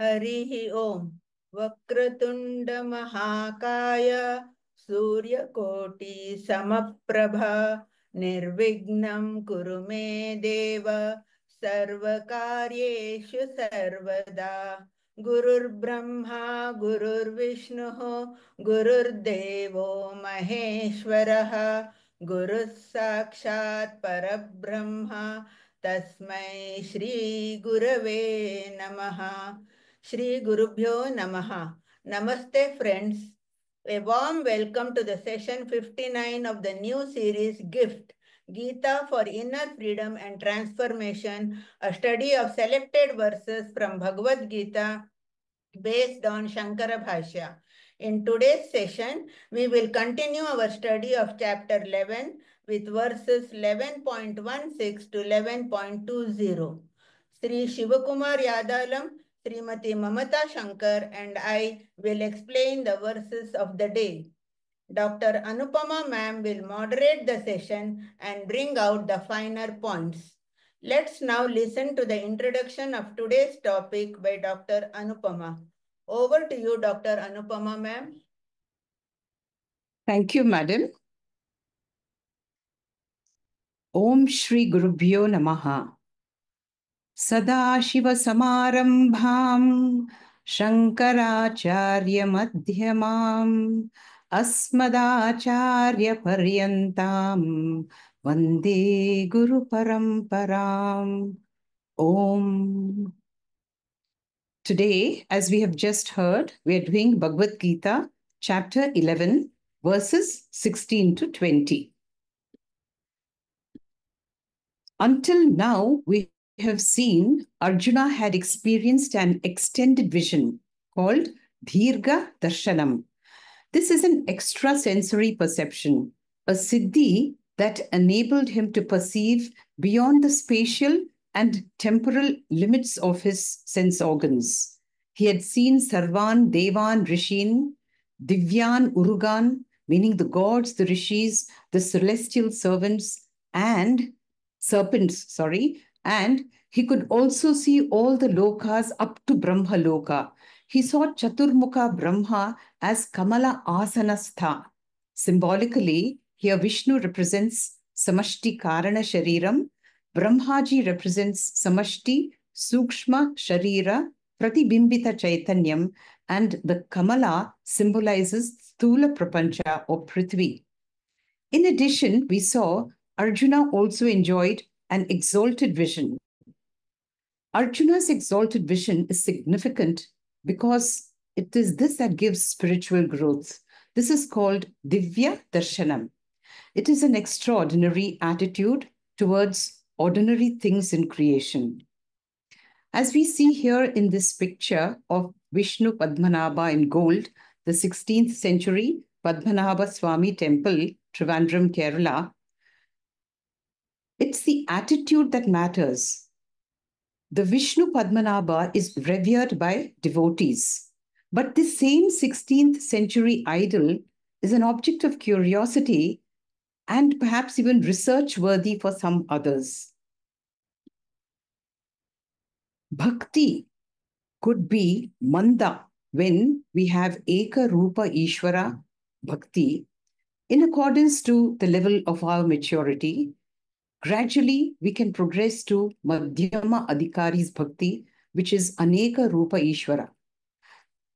हरिः ओम् वक्रतुण्ड महाकाय सूर्यकोटि समप्रभा निर्विघ्नं कुरु मे देव सर्वकार्येषु सर्वदा गुरुर्ब्रह्मा गुरुर्विष्णुः गुरुर्देवो महेश्वरः गुरुः साक्षात् परब्रह्म तस्मै श्री गुरवे नमः. Shri Gurubhyo Namaha. Namaste friends. A warm welcome to the session 59 of the new series Gift, Gita for Inner Freedom and Transformation, a study of selected verses from Bhagavad Gita based on Shankara Bhashya. In today's session, we will continue our study of chapter 11 with verses 11.16 to 11.20. Sri Shivakumar Yadalam, Srimati Mamata Shankar and I will explain the verses of the day. Dr. Anupama ma'am will moderate the session and bring out the finer points. Let's now listen to the introduction of today's topic by Dr. Anupama. Over to you, Dr. Anupama ma'am. Thank you, madam. Om Shri Gurubhyo Namaha. Sadashiva Samarambham Shankaracharya Madhyamam Asmadacharya Paryantam Vande Guru Paramparam. Om. Today, as we have just heard, we are doing Bhagavad Gita, chapter 11, verses 16 to 20. Until now, we have seen Arjuna had experienced an extended vision called Dhirga Darshanam. This is an extrasensory perception, a siddhi that enabled him to perceive beyond the spatial and temporal limits of his sense organs. He had seen Sarvan, Devan, Rishin, Divyan, Urugan, meaning the gods, the rishis, the celestial servants, and serpents, and he could also see all the lokas up to Brahma Loka. He saw Chaturmukha Brahma as Kamala Asanastha. Symbolically, here Vishnu represents Samashti Karana Shariram, Brahmaji represents Samashti Sukshma Sharira Pratibimbita Chaitanyam, and the Kamala symbolizes Sthula Prapancha or Prithvi. In addition, we saw Arjuna also enjoyed an exalted vision. Arjuna's exalted vision is significant because it is this that gives spiritual growth. This is called Divya Darshanam. It is an extraordinary attitude towards ordinary things in creation. As we see here in this picture of Vishnu Padmanabha in gold, the 16th century Padmanabha Swami temple, Trivandrum, Kerala, it's the attitude that matters. The Vishnu Padmanabha is revered by devotees. But this same 16th century idol is an object of curiosity and perhaps even research worthy for some others. Bhakti could be manda when we have Eka Rupa Ishwara Bhakti in accordance to the level of our maturity. Gradually, we can progress to Madhyama Adhikari's Bhakti, which is Aneka Rupa Ishwara.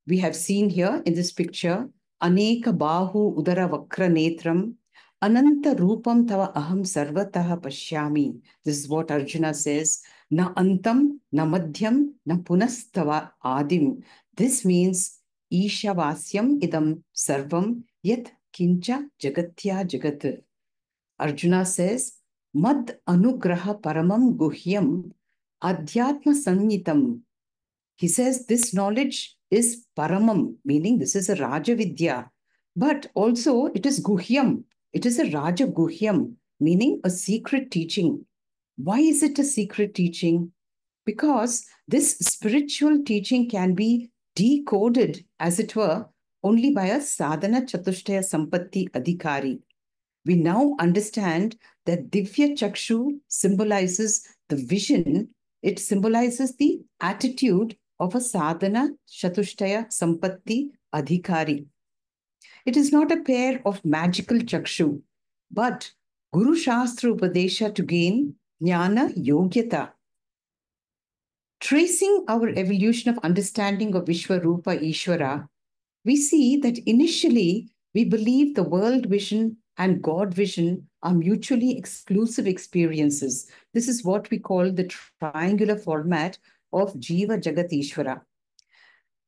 We have seen here in this picture, Aneka Bahu Udara Vakra Netram, Ananta Rupam Tava Aham Sarvataha Pashyami. This is what Arjuna says, Na Antam, Na Madhyam, Na Punastava Adim. This means Ishavasyam Idam Sarvam Yat Kincha Jagatya Jagat. Arjuna says, Mad Anugraha Paramam Guhyam Adhyatma Sanyitam. He says this knowledge is Paramam, meaning this is a Raja Vidya, but also it is Guhyam. It is a Raja Guhyam, meaning a secret teaching. Why is it a secret teaching? Because this spiritual teaching can be decoded, as it were, only by a Sadhana Chatushtaya Sampatti Adhikari. We now understand that Divya Chakshu symbolizes the vision. It symbolizes the attitude of a sadhana chatushtaya sampatti adhikari. It is not a pair of magical chakshu, but Guru Shastra Upadesha to gain jnana yogyata. Tracing our evolution of understanding of Vishwaroopa Ishwara, we see that initially we believe the world vision and God vision are mutually exclusive experiences. This is what we call the triangular format of Jiva Jagat Ishwara.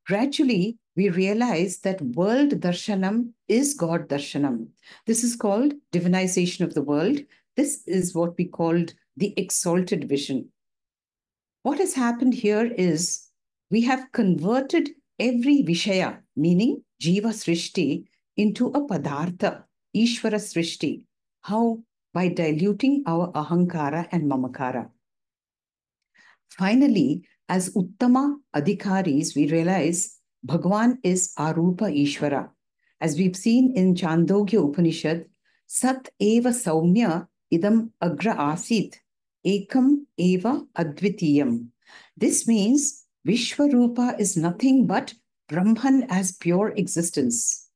Gradually, we realize that world darshanam is God darshanam. This is called divinization of the world. This is what we called the exalted vision. What has happened here is we have converted every vishaya, meaning jiva srishti, into a padartha, ishvara srishti. How? By diluting our ahankara and mamakara. Finally, as uttama adhikaris, we realize Bhagwan is arupa ishvara. As we've seen in Chandogya Upanishad, sat eva saumya idam agra asit, ekam eva advitiyam. This means Vishwarupa is nothing but Brahman as pure existence.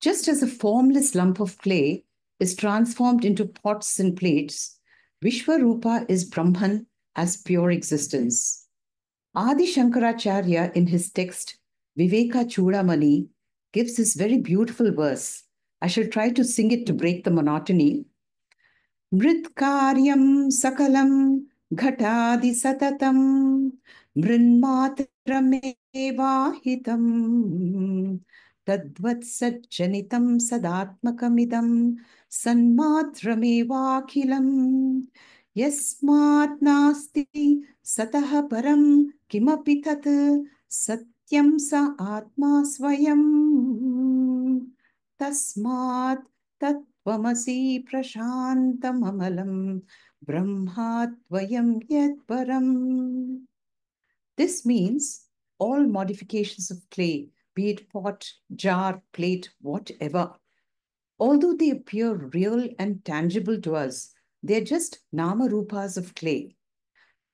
Just as a formless lump of clay is transformed into pots and plates, Vishwarupa is Brahman as pure existence. Adi Shankaracharya, in his text Viveka Chudamani, gives this very beautiful verse. I shall try to sing it to break the monotony. Mritkaryam sakalam ghatadi satatam mrinmatramevahitam tadvat sajjanitam sadatmakamidam sanmatramevakhilam yasmat nasti satah param kimapi tat satyam sa atma swayam tasmat Tatvamasi prashantamamalam brahmatvayam yadparam. This means all modifications of clay, be it pot, jar, plate, whatever, although they appear real and tangible to us, they're just nama rupas of clay.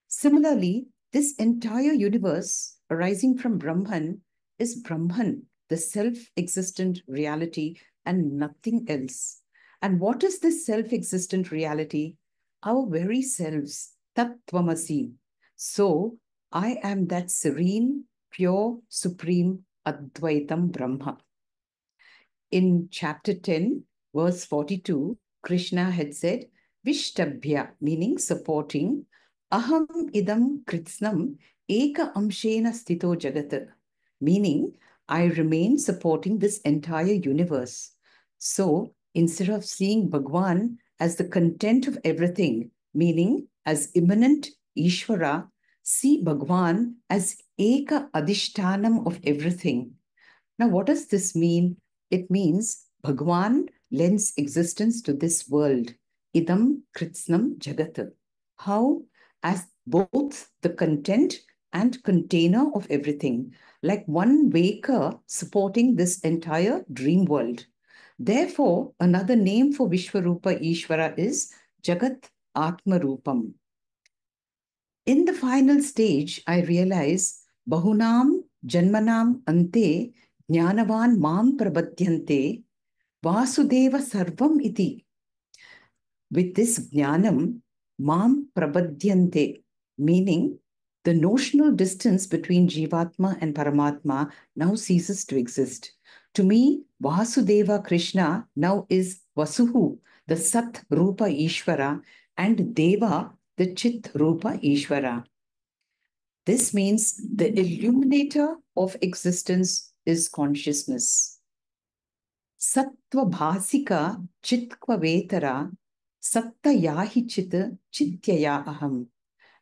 Similarly, this entire universe arising from Brahman is Brahman, the self-existent reality, and nothing else. And what is this self-existent reality? Our very selves, Tattvamasi. So, I am that serene, pure, supreme Advaitam Brahma. In chapter 10, verse 42, Krishna had said, Vishtabhya, meaning supporting, Aham idam kritsnam eka amshena stito jagat, meaning I remain supporting this entire universe. So instead of seeing Bhagwan as the content of everything, meaning as immanent Ishvara, see Bhagwan as eka adhishtanam of everything. Now, what does this mean? It means Bhagwan lends existence to this world. Idam kritsnam jagat. How? As both the content and container of everything, like one waker supporting this entire dream world. Therefore, another name for Vishwaroopa Ishwara is Jagat Atma Rupam. In the final stage, I realize Bahunam Janmanam Ante Jnanavan Mam Prabhadyante Vasudeva Sarvam Iti. With this Jnanam, Mam Prabhadyante, meaning the notional distance between Jivatma and Paramatma now ceases to exist. To me, Vasudeva Krishna now is Vasuhu, the Sat Rupa Ishvara, and Deva, the Chit Rupa Ishvara. This means the illuminator of existence is consciousness. Sattva bhasika chitkva vetara satta yahi chit chityaya aham.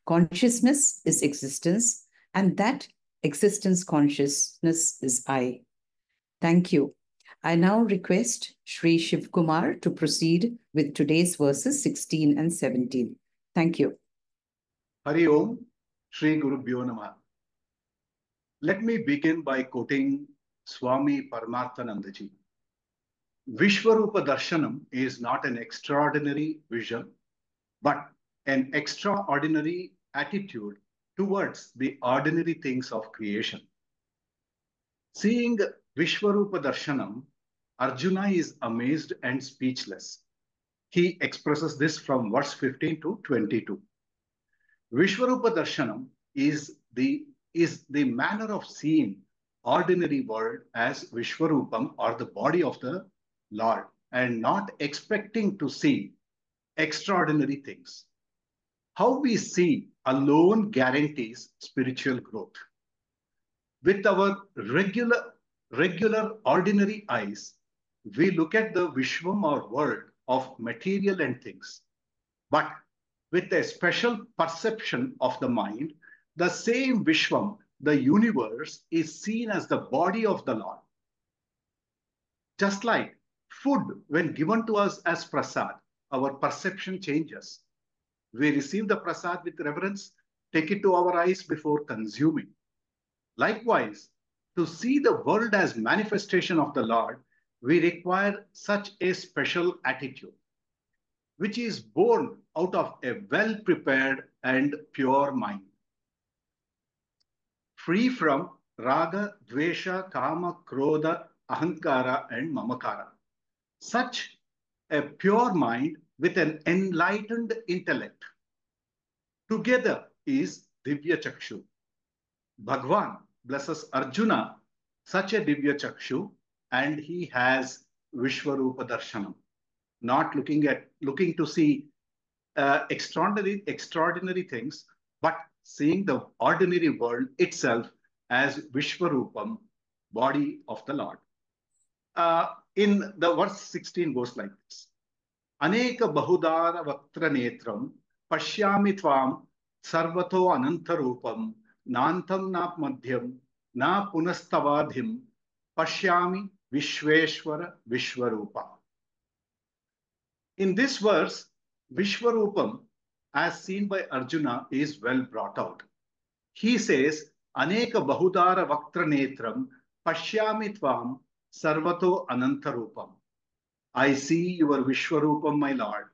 Consciousness is existence, and that existence consciousness is I. Thank you. I now request Sri Shiv Kumar to proceed with today's verses 16 and 17. Thank you. Hari Om, Sri Gurubhyo Namah. Let me begin by quoting Swami Paramarthanandaji. Vishwarupa Darshanam is not an extraordinary vision, but an extraordinary attitude towards the ordinary things of creation. Seeing Vishwarupa Darshanam, Arjuna is amazed and speechless. He expresses this from verse 15 to 22. Vishwarupa Darshanam is the manner of seeing ordinary world as Vishwarupam, or the body of the Lord, and not expecting to see extraordinary things. How we see alone guarantees spiritual growth. With our regular ordinary eyes, we look at the Vishwam, or world of material and things. But with a special perception of the mind, the same Vishwam, the universe, is seen as the body of the Lord. Just like food, when given to us as prasad, our perception changes. We receive the prasad with reverence, take it to our eyes before consuming. Likewise, to see the world as manifestation of the Lord, we require such a special attitude, which is born out of a well-prepared and pure mind, free from raga, dvesha, kama, krodha, ahankara, and mamakara. Such a pure mind with an enlightened intellect together is Divya Chakshu. Bhagwan blesses Arjuna such a Divya Chakshu, and he has Vishwarupa Darshanam, not looking to see extraordinary things, but seeing the ordinary world itself as Vishwarupam, body of the Lord. In the verse 16 goes like this. Aneka bahudara vaktra netram pashyami tvam sarvato anantarupam nantam na madhyam na punastavadhim pashyami Vishweshwara Vishwarupa. In this verse, Vishwarupam, as seen by Arjuna, is well brought out. He says, Aneka bahudara vaktra netram pashyami tvam sarvato anantarupam. I see your Vishwarupam, my Lord,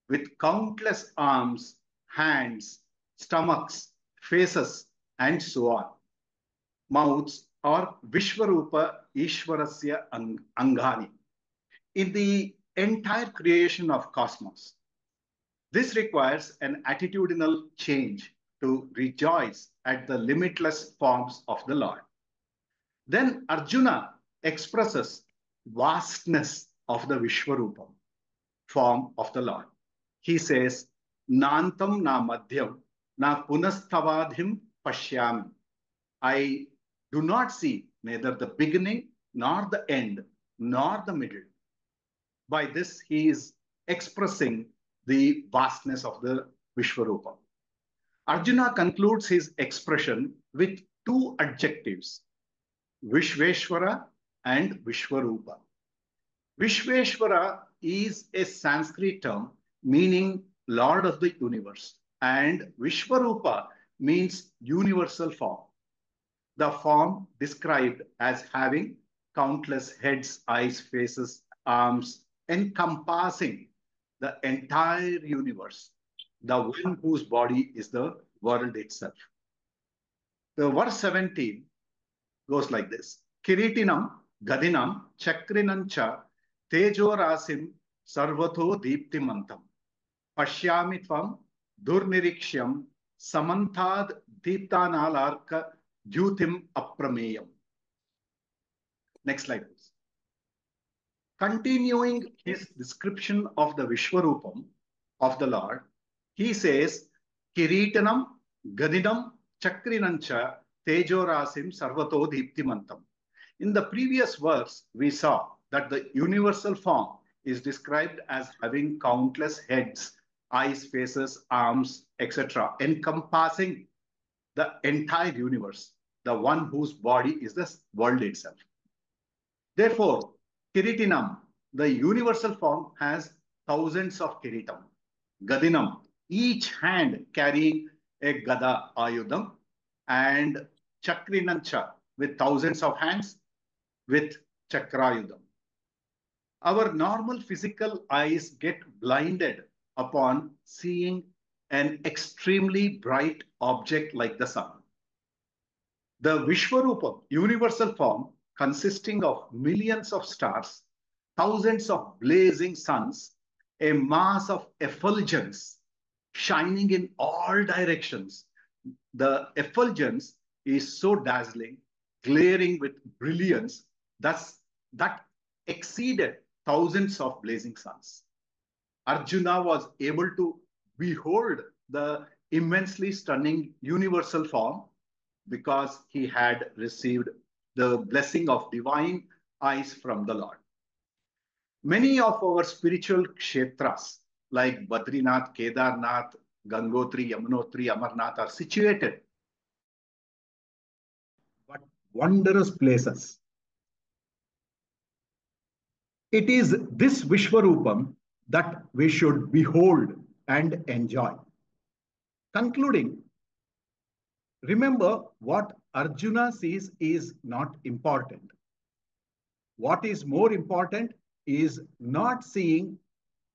with countless arms, hands, stomachs, faces, and so on. Mouths, or Vishwaroopa Ishwarasya Angani, in the entire creation of cosmos. This requires an attitudinal change to rejoice at the limitless forms of the Lord. Then Arjuna expresses vastness of the Vishwarupam, form of the Lord. He says, Nantam na madhyam na punastavadhim pashyami. I do not see neither the beginning, nor the end, nor the middle. By this, he is expressing the vastness of the Vishwarupam. Arjuna concludes his expression with two adjectives, Vishveshwara and Vishwarupa. Vishveshwara is a Sanskrit term meaning Lord of the universe, and Vishwarupa means universal form. The form described as having countless heads, eyes, faces, arms, encompassing the entire universe, the one whose body is the world itself. The verse 17 goes like this. Kiritinam, Gadinam, Chakrinancha, Tejorasim, Sarvato Deeptimantam, Pashyami Tvam, Durnirikshyam, Samantad Deeptanalarka, Dhyutim Aprameyam. Next slide, please. Continuing his description of the Vishwarupam of the Lord, he says, Kiritanam, Gadinam, Chakrinancha, Tejorasim, Sarvato Deeptimantam. In the previous verse, we saw that the universal form is described as having countless heads, eyes, faces, arms, etc., encompassing the entire universe, the one whose body is the world itself. Therefore, Kiritinam, the universal form, has thousands of Kiritam. Gadinam, each hand carrying a Gada Ayudam, and Chakrinancha, with thousands of hands, with Chakrayudam. Our normal physical eyes get blinded upon seeing an extremely bright object like the sun. The Vishwarupa, universal form, consisting of millions of stars, thousands of blazing suns, a mass of effulgence shining in all directions. The effulgence is so dazzling, glaring with brilliance, thus that exceeded thousands of blazing suns. Arjuna was able to behold the immensely stunning universal form because he had received the blessing of divine eyes from the Lord. Many of our spiritual kshetras like Badrinath, Kedarnath, Gangotri, Yamunotri, Amarnath are situated but wondrous places. It is this Vishwarupam that we should behold and enjoy. Concluding, remember what Arjuna sees is not important. What is more important is not seeing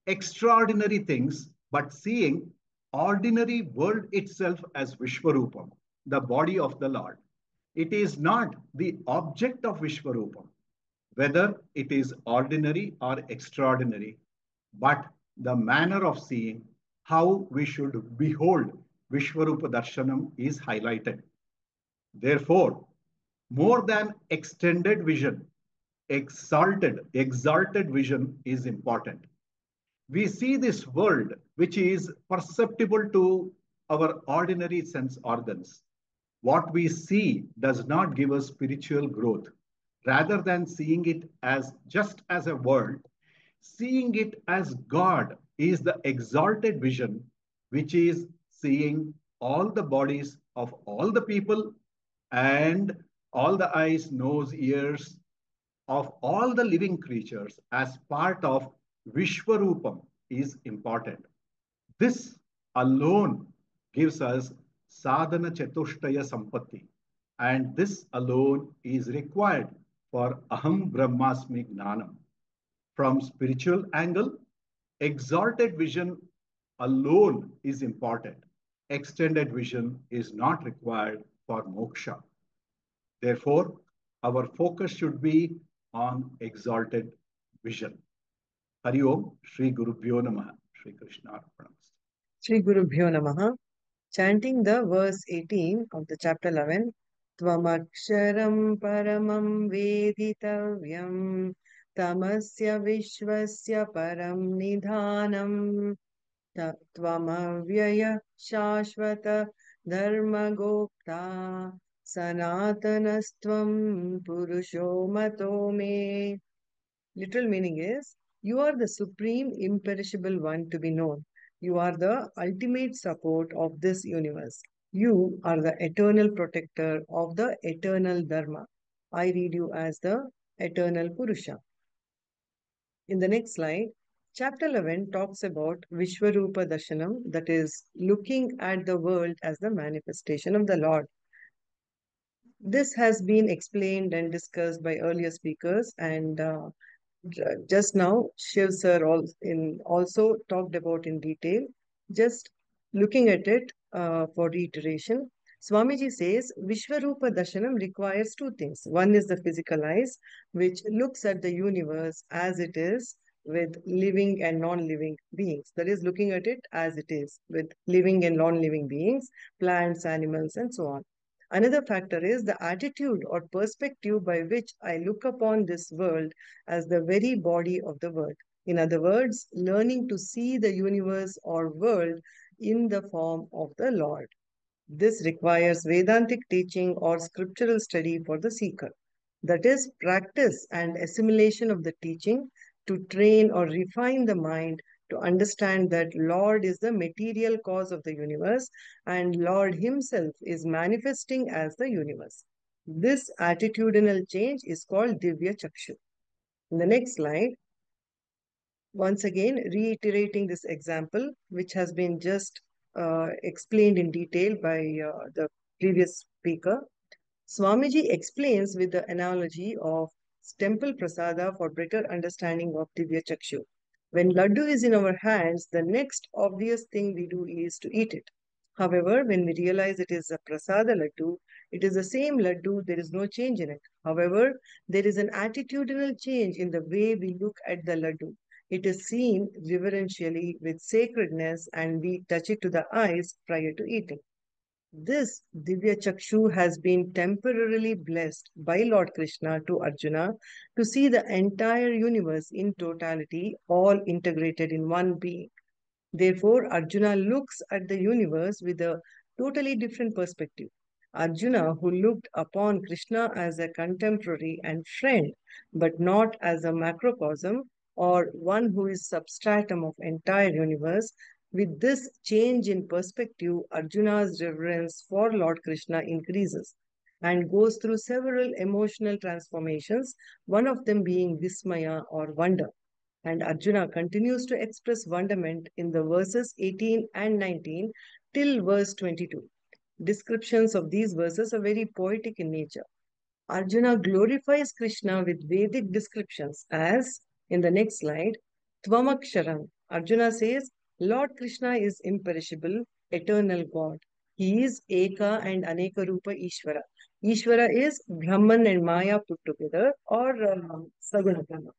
extraordinary things, but seeing ordinary world itself as Vishwarupam, the body of the Lord. It is not the object of Vishwarupam, whether it is ordinary or extraordinary, but the manner of seeing how we should behold Vishwarupa Darshanam is highlighted. Therefore, more than extended vision, exalted vision is important. We see this world which is perceptible to our ordinary sense organs. What we see does not give us spiritual growth. Rather than seeing it as just as a world, seeing it as God is the exalted vision, which is seeing all the bodies of all the people and all the eyes, nose, ears of all the living creatures as part of Vishwarupam is important. This alone gives us sadhana chatushtaya sampatti, and this alone is required for aham brahmasmi gnanam. From spiritual angle, exalted vision alone is important. Extended vision is not required for moksha. Therefore, our focus should be on exalted vision. Hari Om, Shri Gurubhyo Namaha, Shri Krishna Arpanamastu. Shri Gurubhyo Namaha. Chanting the verse 18 of the chapter 11. Tvamaksharam paramam veditavyam tamasya vishvasya param nidhanam tvamavyaya shashvata dharma gopta sanatanastvam purusho mato me. Literal meaning is, you are the supreme imperishable one to be known. You are the ultimate support of this universe. You are the eternal protector of the eternal Dharma. I read you as the eternal Purusha. In the next slide, chapter 11 talks about Vishwarupa Darshanam, that is, looking at the world as the manifestation of the Lord. This has been explained and discussed by earlier speakers, and just now Shiv sir also talked about in detail. Just looking at it for reiteration, Swamiji says Vishwarupa Darshanam requires two things. One is the physical eyes, which looks at the universe as it is with living and non-living beings. That is, looking at it as it is with living and non-living beings, plants, animals, and so on. Another factor is the attitude or perspective by which I look upon this world as the very body of the world. In other words, learning to see the universe or world in the form of the Lord. This requires Vedantic teaching or scriptural study for the seeker. That is, practice and assimilation of the teaching to train or refine the mind to understand that Lord is the material cause of the universe and Lord Himself is manifesting as the universe. This attitudinal change is called Divya Chakshu. In the next slide, once again reiterating this example, which has been just explained in detail by the previous speaker, Swamiji explains with the analogy of temple prasada for better understanding of Divya Chakshu. When laddu is in our hands, the next obvious thing we do is to eat it. However, when we realize it is a prasada laddu, it is the same laddu, there is no change in it. However, there is an attitudinal change in the way we look at the laddu. It is seen reverentially with sacredness and we touch it to the eyes prior to eating. This Divya Chakshu has been temporarily blessed by Lord Krishna to Arjuna to see the entire universe in totality, all integrated in one being. Therefore, Arjuna looks at the universe with a totally different perspective. Arjuna, who looked upon Krishna as a contemporary and friend, but not as a macrocosm or one who is substratum of entire universe, with this change in perspective, Arjuna's reverence for Lord Krishna increases and goes through several emotional transformations, one of them being vismaya or wonder. And Arjuna continues to express wonderment in the verses 18 and 19 till verse 22. Descriptions of these verses are very poetic in nature. Arjuna glorifies Krishna with Vedic descriptions as, in the next slide, Tvamaksharam. Arjuna says, Lord Krishna is imperishable, eternal God. He is Eka and Aneka Rupa Ishwara. Ishwara is Brahman and Maya put together, or Saguna Brahma,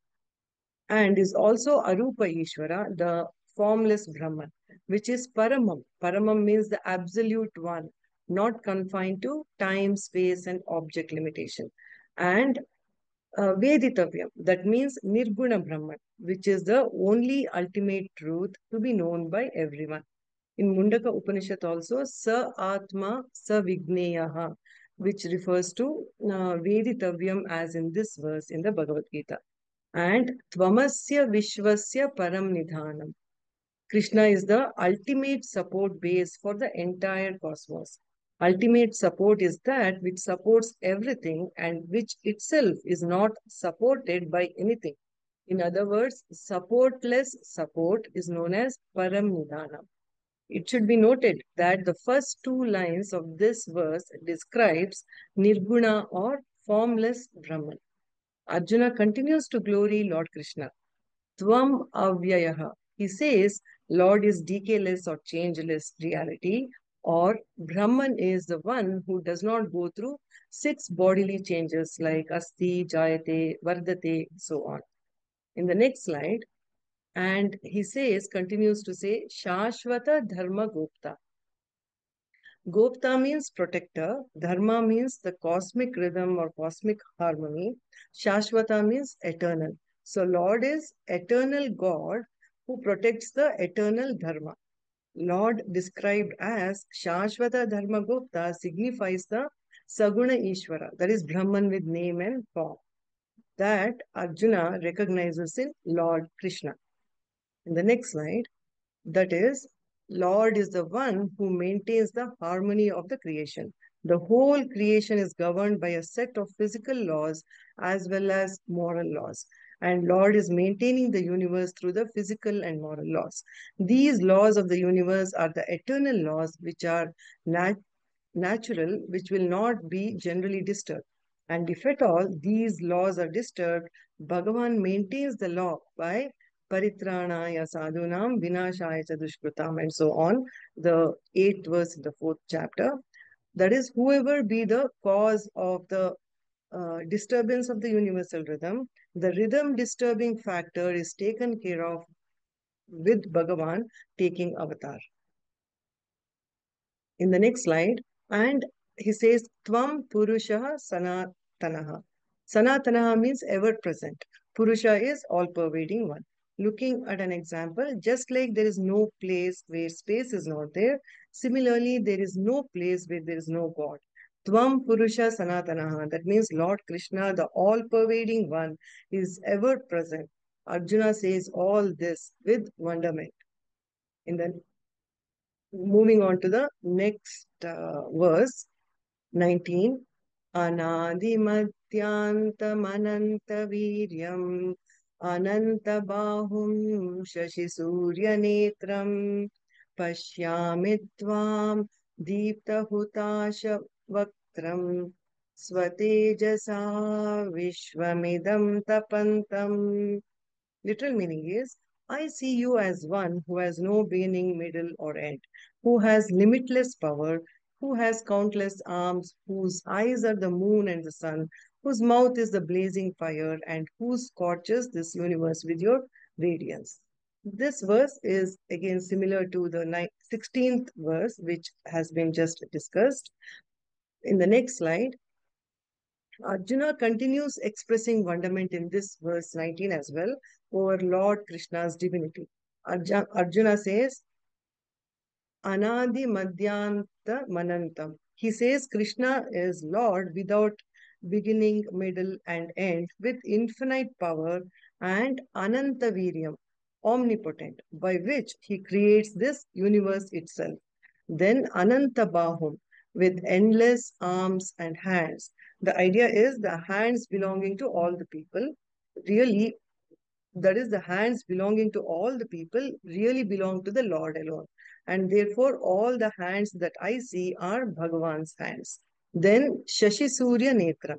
and is also Arupa Ishvara, the formless Brahman, which is Paramam. Paramam means the absolute one, not confined to time, space, and object limitation. And Veditavyam, that means Nirguna Brahman, which is the only ultimate truth to be known by everyone. In Mundaka Upanishad also, Sa Atma Sa Vigneyaha, which refers to Veditavyam as in this verse in the Bhagavad Gita. And Tvamasya Vishwasya Param Nidhanam. Krishna is the ultimate support base for the entire cosmos. Ultimate support is that which supports everything and which itself is not supported by anything. In other words, supportless support is known as Param Nidhanam. It should be noted that the first two lines of this verse describes Nirguna or formless Brahman. Arjuna continues to glory Lord Krishna. Tvam avyayaha. He says, Lord is decayless or changeless reality, or Brahman is the one who does not go through six bodily changes like asti, jayate, vardate, so on. In the next slide, and he says, continues to say, Shashvata Dharma Gopta. Gopta means protector, Dharma means the cosmic rhythm or cosmic harmony, Shashvata means eternal. So Lord is eternal God who protects the eternal Dharma. Lord described as Shashvata Dharma Gopta signifies the Saguna Ishvara, that is Brahman with name and form, that Arjuna recognizes in Lord Krishna. In the next slide, that is, Lord is the one who maintains the harmony of the creation. The whole creation is governed by a set of physical laws as well as moral laws. And Lord is maintaining the universe through the physical and moral laws. These laws of the universe are the eternal laws which are natural, which will not be generally disturbed. And if at all these laws are disturbed, Bhagavan maintains the law by Paritranaya sadhunam vinashaya dushkrutam and so on, the 8th verse in the 4th chapter. That is, whoever be the cause of the disturbance of the universal rhythm, the rhythm disturbing factor is taken care of with Bhagavan taking avatar. In the next slide, and he says, Tvam Purusha Sanatanaha. Sanatanaha means ever present. Purusha is all pervading one. Looking at an example, just like there is no place where space is not there, similarly, there is no place where there is no God. Tvam Purusha Sanatanaha, that means Lord Krishna, the all pervading one, is ever present. Arjuna says all this with wonderment. In the moving on to the next verse, 19. Anadimadhyantamanantaviryam anantabahum shashisuryanetram pashyami tvam deeptahutasha vaktram swatejasa vishwamidam tapantam. Literal meaning is, I see you as one who has no beginning, middle, or end, who has limitless power, who has countless arms, whose eyes are the moon and the sun, whose mouth is the blazing fire, and who scorches this universe with your radiance. This verse is again similar to the 16th verse, which has been just discussed. In the next slide, Arjuna continues expressing wonderment in this verse 19 as well over Lord Krishna's divinity. Arjuna says, Anadi Madhyanta Manantam. He says Krishna is Lord without beginning, middle, and end, with infinite power and Ananta Viryam, omnipotent, by which he creates this universe itself. Then Ananta Bahum, with endless arms and hands. The idea is the hands belonging to all the people. Really, that is, the hands belonging to all the people really belong to the Lord alone. And therefore, all the hands that I see are Bhagavan's hands. Then Shashi Surya Netra.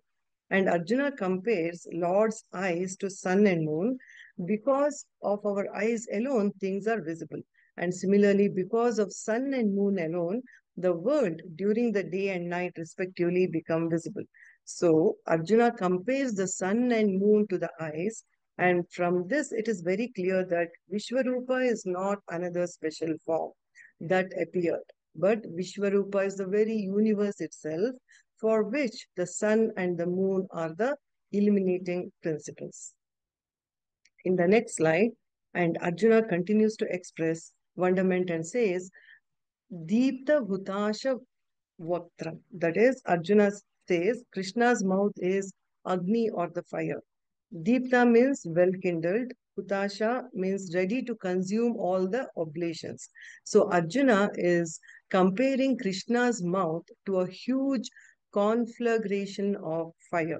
And Arjuna compares Lord's eyes to sun and moon. Because of our eyes alone, things are visible. And similarly, because of sun and moon alone, the world during the day and night respectively become visible. So Arjuna compares the sun and moon to the eyes, and from this, it is very clear that Vishwaroopa is not another special form that appeared, but Vishwaroopa is the very universe itself, for which the sun and the moon are the illuminating principles. In the next slide, and Arjuna continues to express wonderment and says, Deepta Bhutasha Vaktra. That is, Arjuna says Krishna's mouth is Agni or the fire. Deepta means well kindled. Hutasha means ready to consume all the oblations. So Arjuna is comparing Krishna's mouth to a huge conflagration of fire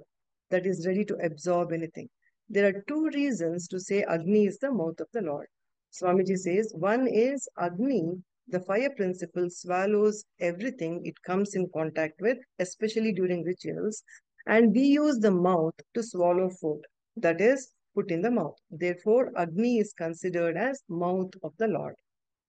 that is ready to absorb anything. There are two reasons to say Agni is the mouth of the Lord. Swamiji says one is Agni, the fire principle, swallows everything it comes in contact with, especially during rituals, and we use the mouth to swallow food, that is, put in the mouth. Therefore, Agni is considered as mouth of the Lord.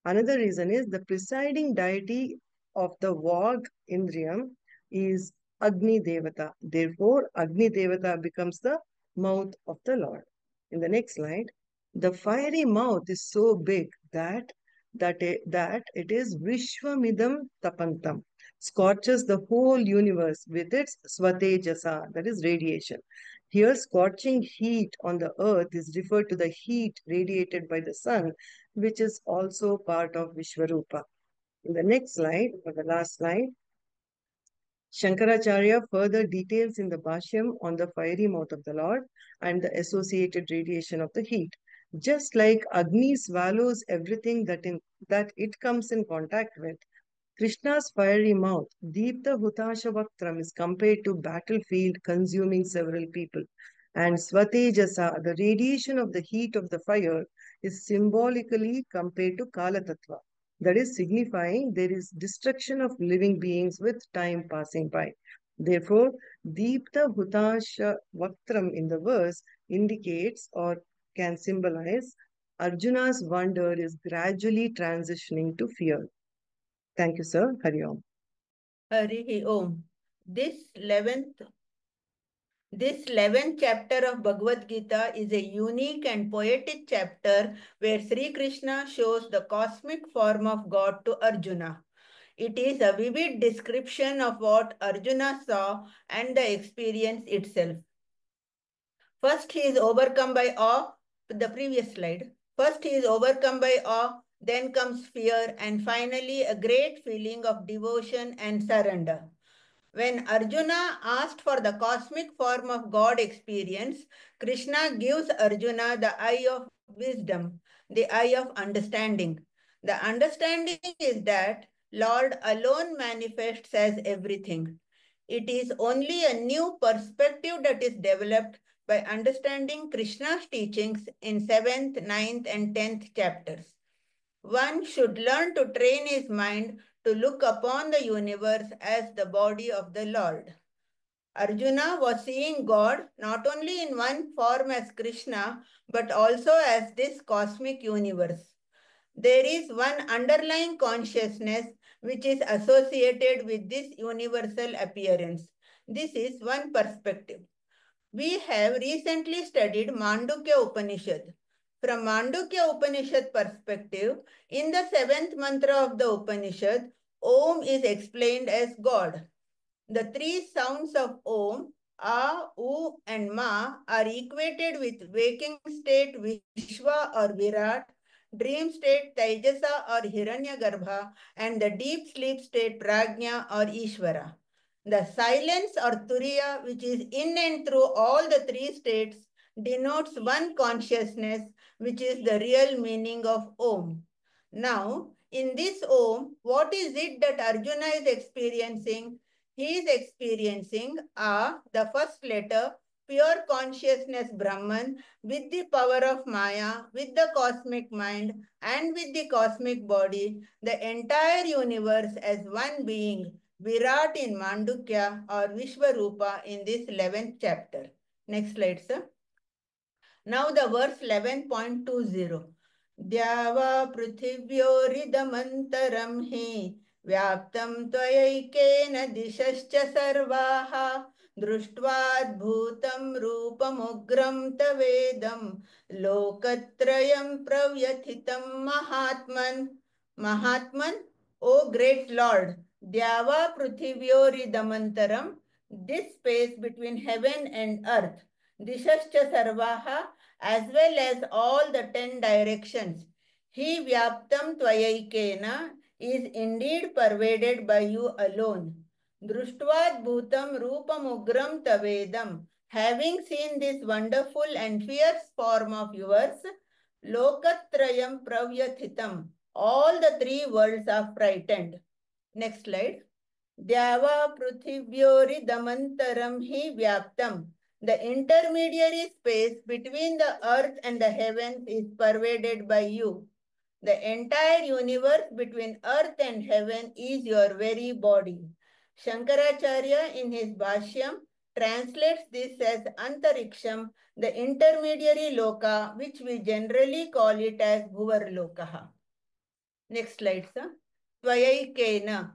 Another reason is the presiding deity of the Vag Indriyam is Agni Devata. Therefore, Agni Devata becomes the mouth of the Lord. In the next slide, the fiery mouth is so big that it is Vishwamidam Tapantam, scorches the whole universe with its Swatejasa, that is radiation. Here, scorching heat on the earth is referred to the heat radiated by the sun, which is also part of Vishwarupa. In the next slide, or the last slide, Shankaracharya further details in the Bhashyam on the fiery mouth of the Lord and the associated radiation of the heat. Just like Agni swallows everything that it comes in contact with, Krishna's fiery mouth, Deepta Hutasha is compared to battlefield consuming several people. And Swatejasa, the radiation of the heat of the fire, is symbolically compared to Kala Tattva. That is signifying there is destruction of living beings with time passing by. Therefore, Deepta Hutasha Vaktram in the verse indicates or can symbolize Arjuna's wonder is gradually transitioning to fear. Thank you, sir. Hari Om. Hari Om. This 11th chapter of Bhagavad Gita is a unique and poetic chapter where Sri Krishna shows the cosmic form of God to Arjuna. It is a vivid description of what Arjuna saw and the experience itself. First, he is overcome by awe. The previous slide. First, he is overcome by awe, then comes fear, and finally, a great feeling of devotion and surrender. When Arjuna asked for the cosmic form of God experience, Krishna gives Arjuna the eye of wisdom, the eye of understanding. The understanding is that Lord alone manifests as everything. It is only a new perspective that is developed by understanding Krishna's teachings in 7th, 9th, and 10th chapters. One should learn to train his mind to look upon the universe as the body of the Lord. Arjuna was seeing God not only in one form as Krishna, but also as this cosmic universe. There is one underlying consciousness which is associated with this universal appearance. This is one perspective. We have recently studied Mandukya Upanishad. From Mandukya Upanishad perspective, in the seventh mantra of the Upanishad, Om is explained as God. The three sounds of Om, A, U, and Ma are equated with waking state Vishwa or Virat, dream state Taijasa or Hiranyagarbha, and the deep sleep state Prajna or Ishvara. The silence or Turiya, which is in and through all the three states, denotes one consciousness, which is the real meaning of Om. Now, in this Om, what is it that Arjuna is experiencing? He is experiencing the first letter, pure consciousness Brahman, with the power of Maya, with the cosmic mind, and with the cosmic body, the entire universe as one being, Virat in Mandukya or Vishwaroopa in this 11th chapter. Next slide, sir. Now the verse 11.20. Dhyava prithivyoridhamantaram hi व्याप्तं त्वयैकेन दिशश्च सर्वाः दृष्ट्वाद्भुतं रूपमुग्रं तवेदं लोकत्रयं प्रव्यथितं महात्मन्. Mahatman, O great Lord, Dyava Prithivyoridhamantaram, this space between heaven and earth, Dishascha Sarvaha, as well as all the 10 directions, He Vyaptam Tvayaikena, is indeed pervaded by you alone. Društvad bhutam rupam ugram tavedam, having seen this wonderful and fierce form of yours, lokatrayam pravyathitam, all the three worlds are frightened. Next slide. Dyava prithivyorī damantaram hi vyaptam. The intermediary space between the earth and the heavens is pervaded by you. The entire universe between earth and heaven is your very body. Shankaracharya in his Bhashyam translates this as Antariksham, the intermediary loka, which we generally call it as Bhuvarlokaha. Next slide, sir. Tvayaikena.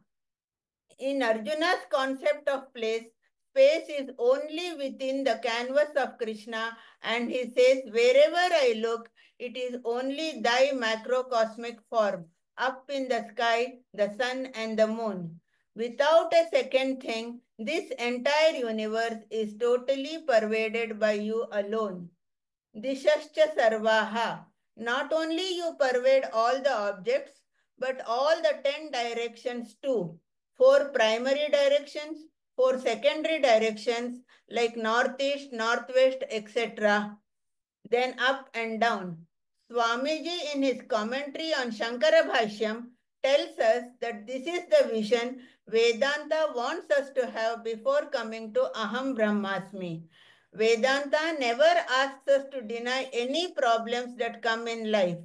In Arjuna's concept of place, space is only within the canvas of Krishna, and he says, wherever I look, it is only thy macrocosmic form, up in the sky, the sun and the moon. Without a second thing, this entire universe is totally pervaded by you alone. Dishascha sarvaha. Not only you pervade all the objects, but all the 10 directions too. 4 primary directions, 4 secondary directions like northeast, northwest, etc. Then up and down. Swamiji in his commentary on Shankara Bhashyam tells us that this is the vision Vedanta wants us to have before coming to Aham Brahmasmi. Vedanta never asks us to deny any problems that come in life.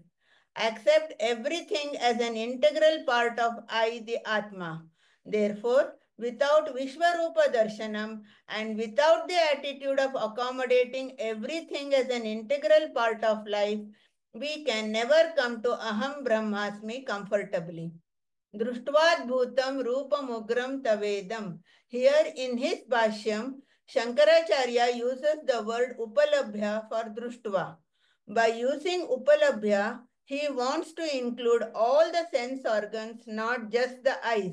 Accept everything as an integral part of I, the Atma. Therefore, without Vishwaroopa Darshanam and without the attitude of accommodating everything as an integral part of life, we can never come to Aham Brahmasmi comfortably. Društvad bhutam rupam ugram tavedam. Here in his Bhashyam, Shankaracharya uses the word upalabhya for društva. By using upalabhya, he wants to include all the sense organs, not just the eyes.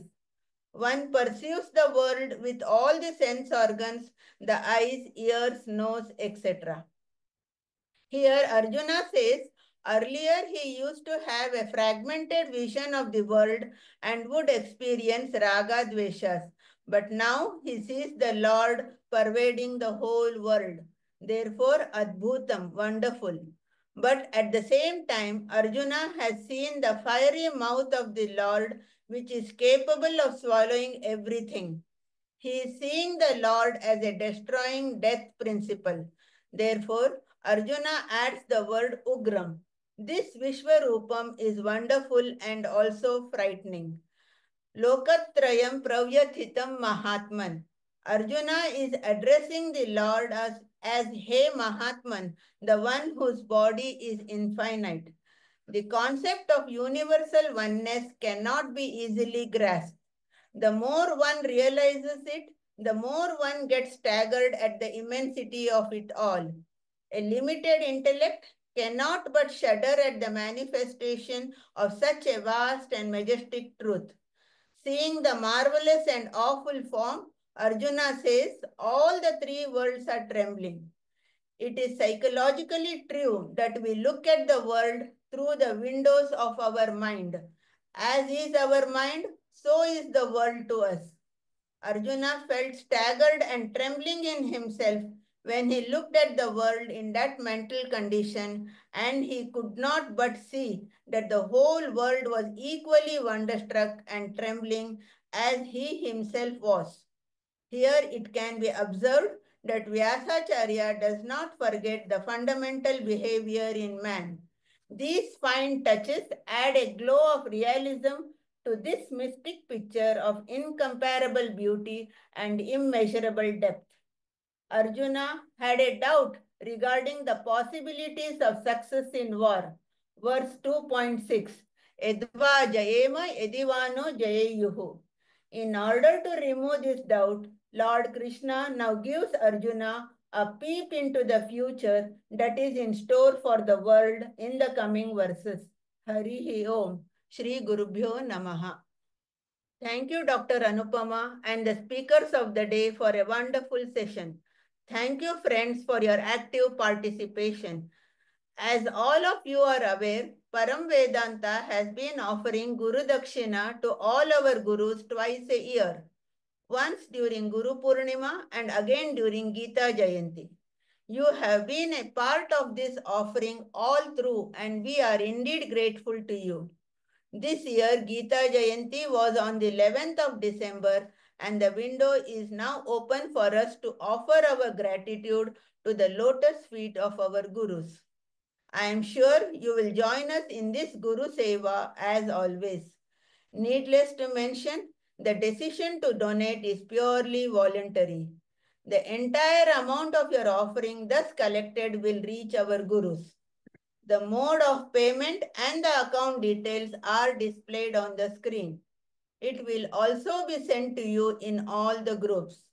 One perceives the world with all the sense organs, the eyes, ears, nose, etc. Here Arjuna says, earlier he used to have a fragmented vision of the world and would experience raga dveshas. But now he sees the Lord pervading the whole world. Therefore, adbhutam, wonderful. But at the same time, Arjuna has seen the fiery mouth of the Lord, which is capable of swallowing everything. He is seeing the Lord as a destroying death principle. Therefore, Arjuna adds the word Ugram. This Vishwarupam is wonderful and also frightening. Lokatrayam pravyathitam mahatman. Arjuna is addressing the Lord as Hey Mahatman, the one whose body is infinite. The concept of universal oneness cannot be easily grasped. The more one realizes it, the more one gets staggered at the immensity of it all. A limited intellect cannot but shudder at the manifestation of such a vast and majestic truth. Seeing the marvelous and awful form, Arjuna says, all the three worlds are trembling. It is psychologically true that we look at the world through the windows of our mind. As is our mind, so is the world to us. Arjuna felt staggered and trembling in himself when he looked at the world in that mental condition, and he could not but see that the whole world was equally wonderstruck and trembling as he himself was. Here it can be observed that Vyasacharya does not forget the fundamental behavior in man. These fine touches add a glow of realism to this mystic picture of incomparable beauty and immeasurable depth. Arjuna had a doubt regarding the possibilities of success in war. Verse 2.6, Edva Jayema Edivano Jayeyuhu. In order to remove this doubt, Lord Krishna now gives Arjuna a peep into the future that is in store for the world in the coming verses. Harihi Om. Shri Gurubhyo Namaha. Thank you, Dr. Anupama, and the speakers of the day for a wonderful session. Thank you, friends, for your active participation. As all of you are aware, Param Vedanta has been offering Guru Dakshina to all our Gurus twice a year, once during Guru Purnima and again during Gita Jayanti. You have been a part of this offering all through, and we are indeed grateful to you. This year, Gita Jayanti was on the 11th of December, and the window is now open for us to offer our gratitude to the lotus feet of our Gurus. I am sure you will join us in this Guru Seva as always. Needless to mention, the decision to donate is purely voluntary. The entire amount of your offering thus collected will reach our Gurus. The mode of payment and the account details are displayed on the screen. It will also be sent to you in all the groups.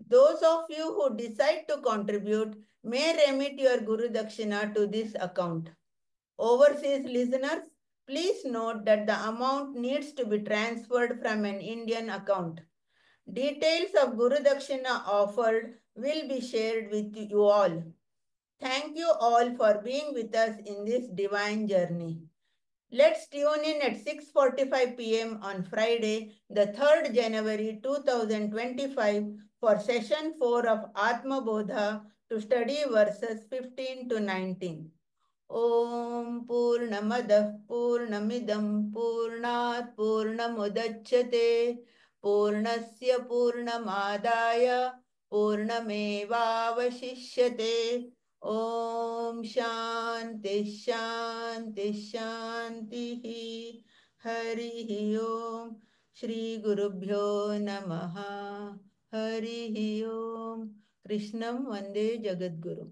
Those of you who decide to contribute may remit your Guru Dakshina to this account. Overseas listeners, please note that the amount needs to be transferred from an Indian account. Details of Guru Dakshina offered will be shared with you all. Thank you all for being with us in this divine journey. Let's tune in at 6:45 p.m. on Friday, the 3rd January 2025 for session 4 of Atma Bodha to study verses 15 to 19. Om Purnamadah Purnamidam Purnat Purnamudachyate Purnasya Purnamadaya Purnamevavashishyate. Om Shanti Shanti Shanti. Hari Om. Shri Gurubhyo Namaha. Hari Om. Krishnam Vande Jagadguru.